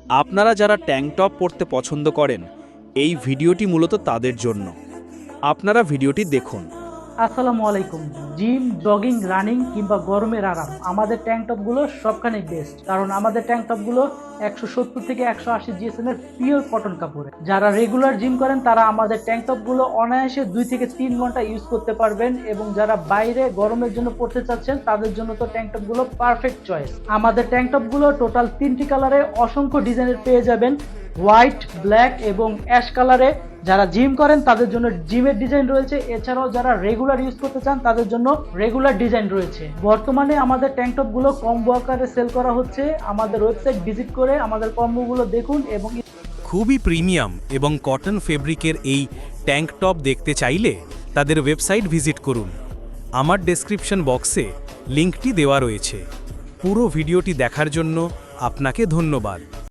আপনারা যারা tank top পরতে পছন্দ করেন, এই ভিডিওটি মূলত তাদের জন্য। আপনারা ভিডিওটি দেখুন। আসসালামু আলাইকুম। জিম, জগিং, রানিং কিংবা গরমের আরাম, আমাদের ট্যাঙ্ক টপগুলো সবখানে বেস্ট। কারণ আমাদের ট্যাঙ্ক টপগুলো 170 থেকে 180 জিএসএম এর পিওর কটন কাপড়ে। যারা রেগুলার জিম করেন তারা আমাদের ট্যাঙ্ক টপগুলো অনায়াসে 2 থেকে 3 ঘন্টা ইউজ করতে পারবেন, এবং যারা বাইরে গরমের জন্য পড়তে চাচ্ছেন তাদের জন্য তো ট্যাঙ্ক টপগুলো পারফেক্ট চয়েস। আমাদের ট্যাঙ্ক টপগুলো টোটাল 3টি কালারে অসংখ্য ডিজাইনের পেয়ে যাবেন, হোয়াইট, ব্ল্যাক এবং অ্যাশ কালারে। যারা জিম করেন তাদের জন্য জিমের ডিজাইন রয়েছে, এছাড়াও যারা রেগুলার ইউজ করতে চান তাদের জন্য রেগুলার ডিজাইন রয়েছে। বর্তমানে আমাদের ট্যাঙ্ক টপগুলো কম্বো আকারে সেল করা হচ্ছে। আমাদের ওয়েবসাইট ভিজিট করে আমাদের কম্বোগুলো দেখুন। এবং খুবই প্রিমিয়াম এবং কটন ফেব্রিকের এই ট্যাঙ্ক টপ দেখতে চাইলে তাদের ওয়েবসাইট ভিজিট করুন। আমার ডেসক্রিপশন বক্সে লিঙ্কটি দেওয়া রয়েছে। পুরো ভিডিওটি দেখার জন্য আপনাকে ধন্যবাদ।